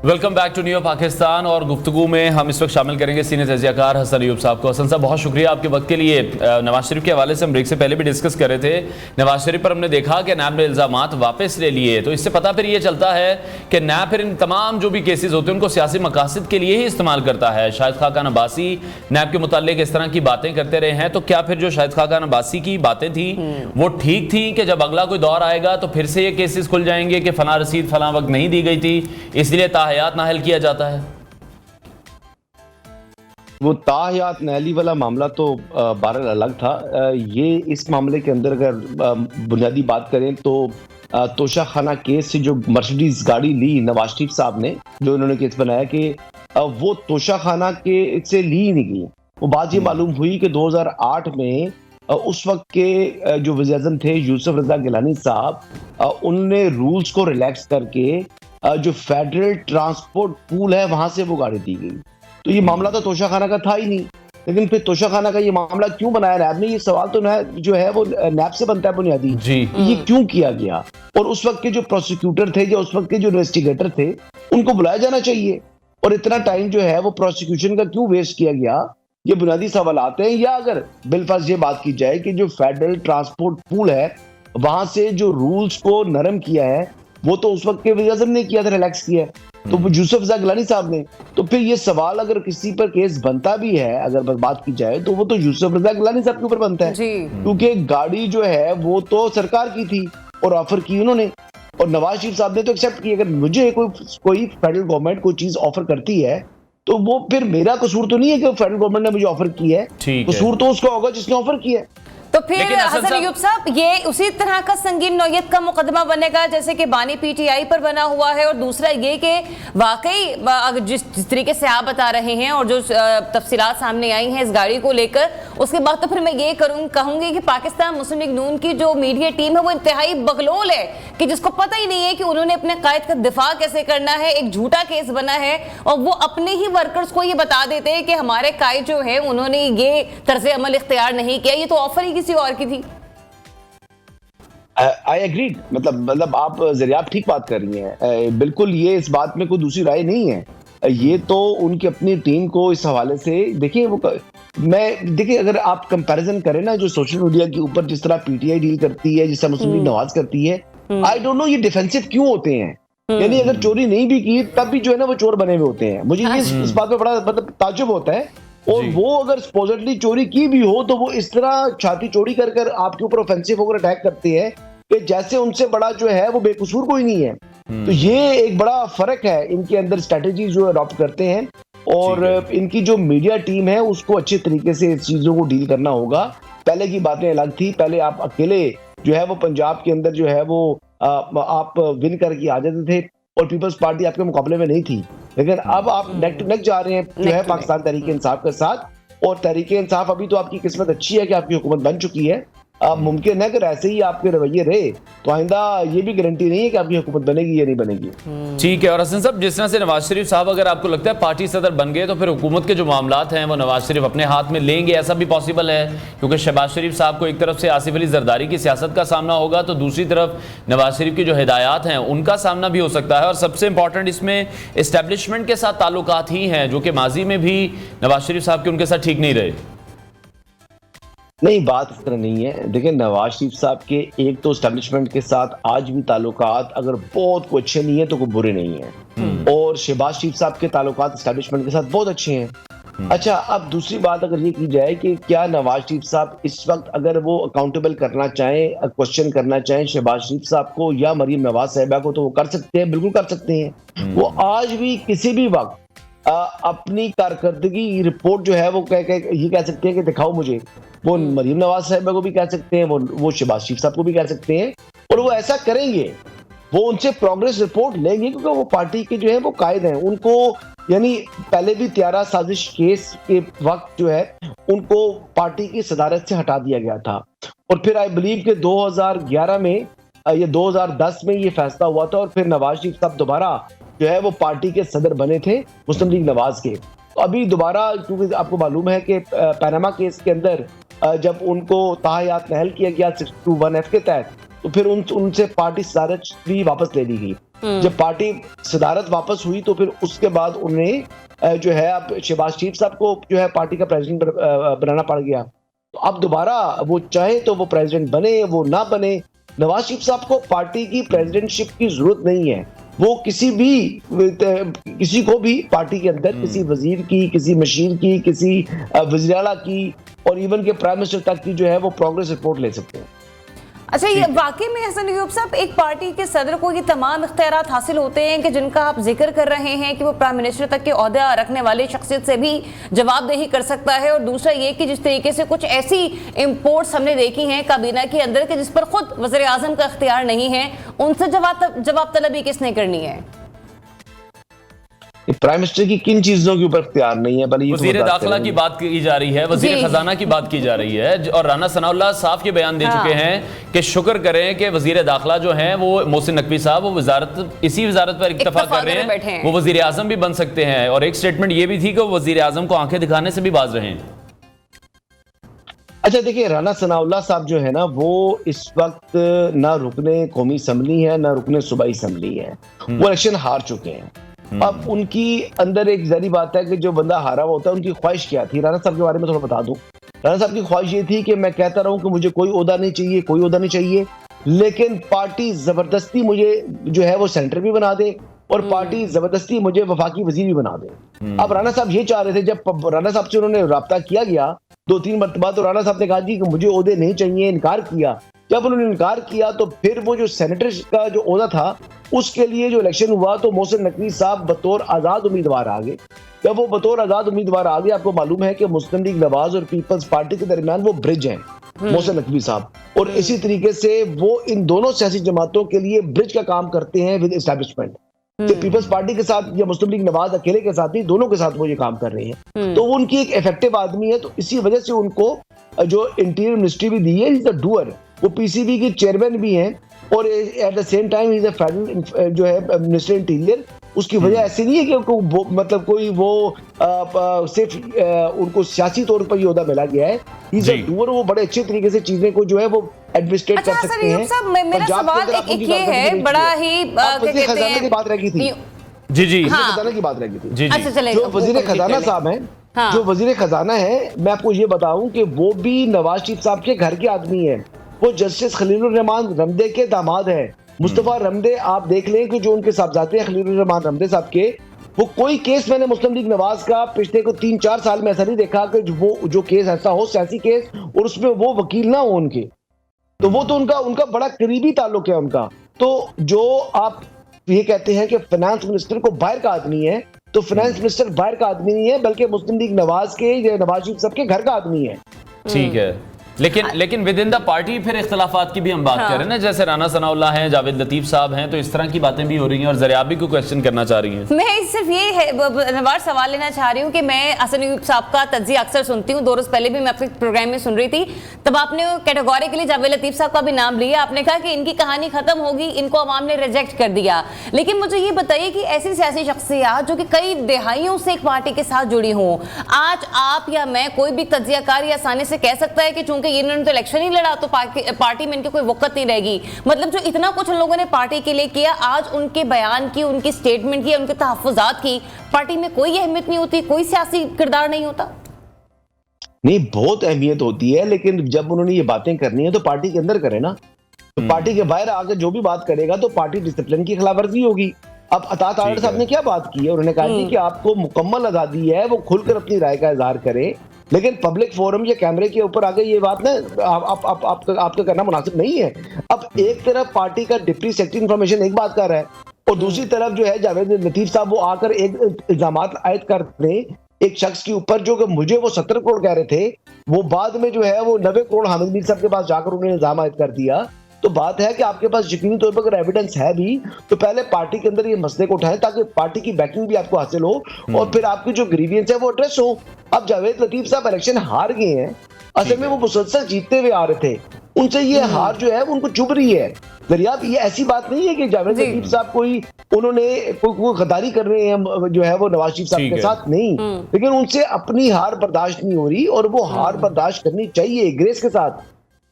Welcome back to new Pakistan. और गुफ्तगू में हम इस वक्त शामिल करेंगे सीनियर तजियाकार हसन अयूब साहब को। हसन साहब, बहुत शुक्रिया आपके वक्त के लिए। नवाज शरीफ के हवाले से हम ब्रेक से पहले भी डिस्कस कर रहे थे। नवाज शरीफ पर हमने देखा कि नैब ने इल्ज़ामात वापस ले लिए, तो इससे पता फिर ये चलता है कि नैब फिर इन तमाम जो भी केसेस होते हैं उनको सियासी मकासद के लिए ही इस्तेमाल करता है। शाहिद खाकान अब्बासी नैब के मुताल्लिक इस तरह की बातें करते रहे हैं, तो क्या फिर जो शाहिद खाकान अब्बासी की बातें थी वो ठीक थी कि जब अगला कोई दौर आएगा तो फिर से ये केसेस खुल जाएंगे कि फला रसीद फला वक्त नहीं दी गई थी, इसलिए ताहयात नाहल किया जाता है? वो ताहयात नहली वाला मामला तो बहरहाल अलग था। ये इस मामले के अंदर अगर बुनियादी बात करें तो तोशा खाना केस से जो मर्सिडीज गाड़ी ली नवाज शरीफ साहब ने, जो उन्होंने केस बनाया कि वो तोशा खाना के से ली नहीं गई। वो बात ये मालूम हुई कि 2008 में उस वक्त के जो वज़ीर-ए-आज़म थे यूसुफ रज़ा गिलानी साहब, उनने रूल्स को रिलैक्स करके जो फेडरल ट्रांसपोर्ट पूल है वहां से वो गाड़ी दी गई। तो ये मामला तो तोशा खाना का था ही नहीं, लेकिन फिर तोशा खाना का ये मामला क्यों बनाया नैब ने? ये सवाल तो जो है वो नैब से बनता है बुनियादी जी। ये क्यों किया गया? और उस वक्त के जो प्रोसिक्यूटर थे, जो उस वक्त के जो इन्वेस्टिगेटर थे, उनको बुलाया जाना चाहिए। और इतना टाइम जो है वो प्रोसिक्यूशन का क्यों वेस्ट किया गया? ये बुनियादी सवाल आते हैं। या अगर बिलफर्ज ये बात की जाए कि जो फेडरल ट्रांसपोर्ट पूल है वहां से जो रूल्स को नरम किया है वो तो उस वक्त के वज़ीर-ए-आज़म ने किया था, रिलैक्स किया, तो वो यूसुफ रज़ा गिलानी साहब ने। तो फिर ये सवाल अगर किसी पर केस बनता भी है, अगर बात की जाए तो वो तो यूसुफ रज़ा गिलानी साहब के ऊपर बनता है, क्योंकि गाड़ी जो है वो तो सरकार की थी और ऑफर की उन्होंने, और नवाज शरीफ साहब ने तो एक्सेप्ट की। अगर मुझे कोई फेडरल गवर्नमेंट कोई चीज ऑफर करती है तो वो फिर मेरा कसूर तो नहीं है कि फेडरल गवर्नमेंट ने मुझे ऑफर की है, कसूर तो उसका होगा जिसने ऑफर किया है। तो फिर हसन अयूब साहब, ये उसी तरह का संगीन नौयत का मुकदमा बनेगा जैसे कि बानी पीटीआई पर बना हुआ है। और दूसरा ये कि वाकई जिस तरीके से आप बता रहे हैं और जो तफसीलात सामने आई हैं इस गाड़ी को लेकर, उसके बाद तो फिर मैं ये कहूंगी कि पाकिस्तान मुस्लिम लीग नून की जो मीडिया टीम है वो इंतहाई बगलोल है कि जिसको पता ही नहीं है कि उन्होंने अपने कायद का दिफा कैसे करना है। एक झूठा केस बना है और वो अपने ही वर्कर्स को ये बता देते हैं कि हमारे कायद जो है उन्होंने ये तर्ज अमल इख्तियार नहीं किया, ये तो ऑफर ही किसी और की थी। आई एग्री, मतलब आप जरियाब ठीक बात कर रही हैं, बिल्कुल ये इस बात में कोई दूसरी राय नहीं है। ये तो उनकी अपनी टीम को इस हवाले से देखिए, देखिए अगर आप कंपैरिजन करें ना जो सोशल मीडिया के ऊपर जिस तरह पीटीआई डील करती है, जिस तरह मुस्लिम लीग नवाज करती है, आई डोंट नो ये डिफेंसिव क्यों होते हैं। यानी अगर चोरी नहीं भी की तब भी जो है ना वो चोर बने हुए होते हैं। मुझे ये इस बात पे बड़ा ताज्जुब होता है। और वो अगर सपोजिटली चोरी की भी हो तो वो इस तरह छाती चोरी कर कर आपके ऊपर ऑफेंसिव होकर अटैक करते हैं कि जैसे उनसे बड़ा जो है वो बेकसूर कोई नहीं है। तो ये एक बड़ा फर्क है इनके अंदर, स्ट्रेटेजी जो अडॉप्ट करते हैं। और इनकी जो मीडिया टीम है उसको अच्छे तरीके से इस चीजों को डील करना होगा। पहले की बातें अलग थी, पहले आप अकेले जो है वो पंजाब के अंदर जो है वो आप विन करके आ जाते थे और पीपल्स पार्टी आपके मुकाबले में नहीं थी। लेकिन अब आप नेक टू नेक जा रहे हैं जो है पाकिस्तान तहरीक इंसाफ के साथ, और तहरीक इंसाफ अभी तो आपकी किस्मत अच्छी है कि आपकी हुकूमत बन चुकी है। अब मुमकिन है कि ऐसे ही आपके रवैये रहे तो आइंदा ये भी गारंटी नहीं है कि आपकी हुकूमत बनेगी या नहीं बनेगी। ठीक है। और हसन साहब, जिस तरह से नवाज शरीफ साहब अगर आपको लगता है पार्टी सदर बन गए तो फिर हुकूमत के जो मामलात हैं वो नवाज शरीफ अपने हाथ में लेंगे, ऐसा भी पॉसिबल है? क्योंकि शहबाज शरीफ साहब को एक तरफ से आसिफ अली जरदारी की सियासत का सामना होगा तो दूसरी तरफ नवाज शरीफ की जो हिदायत हैं उनका सामना भी हो सकता है। और सबसे इंपॉर्टेंट इसमें इस्टेब्लिशमेंट के साथ ताल्लुकात ही हैं जो कि माजी में भी नवाज शरीफ साहब के उनके साथ ठीक नहीं रहे। नहीं, बात इस तरह नहीं है। देखिए नवाज शरीफ साहब के एक तो एस्टेब्लिशमेंट के साथ आज भी ताल्लुकात अगर बहुत को अच्छे नहीं है तो कोई बुरे नहीं है, और शहबाज शरीफ साहब के ताल्लुकात एस्टेब्लिशमेंट के साथ बहुत अच्छे हैं। अच्छा, अब दूसरी बात अगर ये की जाए कि क्या नवाज शरीफ साहब इस वक्त अगर वो अकाउंटेबल करना चाहें, क्वेश्चन करना चाहें शहबाज शरीफ साहब को या मरीम नवाज साहिबा को, तो वो कर सकते हैं, बिल्कुल कर सकते हैं। वो आज भी किसी भी वक्त अपनी कारकर्दगी रिपोर्ट जो है वो ये कह सकते हैं कि दिखाओ मुझे। वो मरीम नवाज साहिबा को भी कह सकते हैं, वो शहबाज शरीफ साहब को भी कह सकते हैं, और वो ऐसा करेंगे। वो उनसे प्रोग्रेस रिपोर्ट लेंगे क्योंकि वो पार्टी के जो है वो कायद हैं। उनको यानी पहले भी त्यारा साजिश केस के वक्त जो है उनको पार्टी की सदारत से हटा दिया गया था, और फिर आई बिलीव कि 2011 में या 2010 में ये फैसला हुआ था, और फिर नवाज शरीफ साहब दोबारा जो है वो पार्टी के सदर बने थे मुस्लिम लीग नवाज के। तो अभी दोबारा, क्योंकि आपको मालूम है कि पैनामा केस के अंदर जब उनको ताहयात नहल किया गया 621F के तहत, तो फिर उनसे पार्टी सदारत भी वापस ले ली गई। जब पार्टी सदारत वापस हुई तो फिर उसके बाद उन्हें जो है अब शहबाज शरीफ साहब को जो है पार्टी का प्रेसिडेंट बनाना पड़ गया। तो अब दोबारा वो चाहे तो वो प्रेसिडेंट बने वो ना बने, नवाज शरीफ साहब को पार्टी की प्रेसिडेंटशिप की जरूरत नहीं है। वो किसी को भी पार्टी के अंदर किसी वजीर की, किसी मशीर की, किसी वज़ीर आला की और इवन के प्राइम मिनिस्टर तक की जो है वो प्रोग्रेस रिपोर्ट ले सकते हैं। अच्छा, ये वाकई में हसन अय्यूब साहब एक पार्टी के सदर को ये तमाम इख्तियारात हासिल होते हैं कि जिनका आप जिक्र कर रहे हैं कि वो प्राइम मिनिस्टर तक के ओहदा रखने वाली शख्सियत से भी जवाबदेही कर सकता है, और दूसरा ये कि जिस तरीके से कुछ ऐसी इंपोर्ट्स हमने देखी हैं काबीना के अंदर के जिस पर खुद वज़ीर आज़म का इख्तियार नहीं है, उनसे जवाब तलबी किसने करनी है? प्राइम मिनिस्टर की किन चीजों के ऊपर इख्तियार नहीं है? वजीर दाखिला की बात की जा रही है, वजीर खजाना की बात की जा रही है, और राना सनाउल्लाह साफ के बयान दे चुके हैं कि शुक्र करें कि वजीर दाखिला जो हैं वो मोहसिन नकवी साहब वो इसी वजारत पर इत्तफाक कर रहे हैं, वो वजीर आजम भी बन सकते हैं। और एक स्टेटमेंट ये भी थी कि वो वजीर आजम को आंखें दिखाने से भी बाज रहे हैं। अच्छा देखिए, राना सनाउल्लाह साहब जो है ना वो इस वक्त ना रुकने कौमी असम्बली है ना रुकने सूबाई असम्बली है, वो इलेक्शन हार चुके हैं। अब उनकी अंदर एक जरी बात है कि जो बंदा हारा हुआ होता है, उनकी ख्वाहिश क्या थी? राना साहब के बारे में थोड़ा बता दूं। राना साहब की ख्वाहिश ये थी कि मैं कहता रहूं कि मुझे कोई ओहदा नहीं चाहिए, कोई ओहदा नहीं चाहिए, लेकिन पार्टी जबरदस्ती मुझे जो है वो सेंटर भी बना दे और पार्टी जबरदस्ती मुझे वफाकी वजीर भी बना दे। अब राना साहब ये चाह रहे थे, जब राना साहब से उन्होंने राब्ता किया गया 2-3 मरतबा, तो राना साहब ने कहा कि मुझे ओहदे नहीं चाहिए, इनकार किया। जब उन्होंने इनकार किया तो फिर वो जो सेनेटर का जो ओहदा था उसके लिए जो इलेक्शन हुआ तो मोहसिन नकवी साहब बतौर आजाद उम्मीदवार आ गए। जब वो बतौर आजाद उम्मीदवार आ गए, आपको मालूम है कि मुस्लिम लीग नवाज और पीपल्स पार्टी के दरमियान वो ब्रिज है मोहसिन नकवी साहब, और इसी तरीके से वो इन दोनों सियासी जमातों के लिए ब्रिज का काम करते हैं विद एस्टैब्लिशमेंट। पीपल्स पार्टी के साथ या मुस्लिम लीग नवाज अकेले के साथ नहीं, दोनों के साथ वो ये काम कर रहे हैं। तो वो उनकी एक इफेक्टिव आदमी है, तो इसी वजह से उनको जो इंटीरियर मिनिस्ट्री भी दी है, इज द डूअर। वो पीसीबी की चेयरमैन भी हैं और at the same time is a federal जो है मिनिस्टर इंटीरियर। उसकी वजह ऐसी नहीं है कि मतलब कोई वो सिर्फ उनको सियासी तौर पर ये ओहदा मिला गया है। इज अ डूअर, वो बड़े अच्छे तरीके से चीजें को जो है वो एडमिनिस्ट्रेट कर सकते हैं। अच्छा, मेरा सवाल एक ये है, बड़ा ही खजाना की बात रह गई थी। जी खजाना की बात रह गई थी। अच्छा, जो वजीर खजाना साहब हैं, जो वजीर खजाना है, मैं आपको ये बताऊं कि वो भी नवाज शरीफ साहब के घर के आदमी है। वो जस्टिस खलीलुर रहमान रमदे के दामाद है। मुस्तफा रमदे, आप देख लें कि जो उनके साहबजादे हैं खलीलुर रहमान रमदे साहब के, वो कोई केस मैंने मुस्लिम लीग नवाज का पिछले को 3-4 साल में ऐसा नहीं देखा कि वो जो केस ऐसा हो सियासी केस और उसमें वो वकील ना हो उनके। तो वो तो उनका बड़ा करीबी ताल्लुक है उनका। तो जो आप ये कहते हैं कि फाइनेंस मिनिस्टर को बाहर का आदमी है, तो फाइनेंस मिनिस्टर बाहर का आदमी नहीं है, बल्कि मुस्लिम लीग नवाज के या नवाज शरीफ साहब के घर का आदमी है। ठीक है, लेकिन विद इन द पार्टी फिर इख्तिलाफात की भी हम बात कर रहे हैं ना, जैसे राना सनाउल्लाह हैं, जावेद लतीफ साहब हैं, तो इस तरह की बातें भी हो रही हैं और ज़रियाबी को क्वेश्चन करना चाह रही हैं। मैं सिर्फ ये नवार सवाल लेना चाह रही हूँ कि मैं हसन अय्यूब साहब का तज्जिया अक्सर सुनती हूँ, 2 रोज पहले भी मैं आपके प्रोग्राम में सुन रही थी, तब आपने कैटेगोरिकली जावेद लतीफ साहब का भी नाम लिया। आपने कहा कि इनकी कहानी खत्म होगी, इनको अवाम ने रिजेक्ट कर दिया। लेकिन मुझे ये बताइए कि ऐसी सियासी शख्सियत जो कि कई दिहाइयों से एक पार्टी के साथ जुड़ी हों, आज आप या मैं कोई भी तज्जियाकार या आसानी से कह सकता है कि चूंकि इन्होंने तो इलेक्शन नहीं लड़ा तो पार्टी में इनकी कोई वक़्त नहीं रहेगी। मतलब जो इतना कुछ उन लोगों ने पार्टी के लिए किया, आज उनके बयान की, उनकी स्टेटमेंट की, उनके तहफ़्फ़ुज़ात की पार्टी में कोई अहमियत नहीं होती, कोई सियासी किरदार नहीं होता। नहीं, बहुत अहमियत होती है, लेकिन जब उन्होंने ये बातें करनी है तो पार्टी के अंदर करे ना। तो पार्टी के बाहर आकर जो भी बात करेगा तो पार्टी डिसिप्लिन की खिलाफवर्जी होगी। अब अतात आलर साहब ने क्या बात की है? उन्होंने कहा कि आपको मुकम्मल आज़ादी है, वो खुलकर अपनी राय का इजहार करे, लेकिन पब्लिक फोरम या कैमरे के ऊपर आगे ये बात ना आपका करना मुनासिब नहीं है। अब एक तरफ पार्टी का डिप्टी सेक्रेटरी इंफॉर्मेशन एक बात कर रहा है और दूसरी तरफ जो है जावेद लतीफ साहब वो आकर एक इल्जामात आयद करते हैं एक शख्स के ऊपर, जो कि मुझे वो 17 करोड़ कह रहे थे, वो बाद में जो है वो 90 करोड़ हामिद मीर साहब के पास जाकर उन्होंने इल्जाम आयद कर दिया। तो बात है कि आपके पास यकीनी तौर पर अगर एविडेंस है भी तो पहले पार्टी के अंदर ये मसले को उठाएं ताकि पार्टी की बैकिंग भी आपको हासिल हो और फिर आपकी जो ग्रीवियंस है वो एड्रेस हो। अब जावेद लतीफ साहब इलेक्शन हार गए हैं, असल में वो मुसलसल जीतते हुए आ रहे थे, उनसे ये हार जो है उनको चुभ रही है। दरियाब, ये ऐसी बात नहीं है कि जावेद लतीफ साहब कोई गद्दारी कर रहे हैं जो है वो नवाज शरीफ साहब के साथ, नहीं, लेकिन उनसे अपनी हार बर्दाश्त नहीं हो रही और वो हार बर्दाश्त करनी चाहिए ग्रेस के साथ।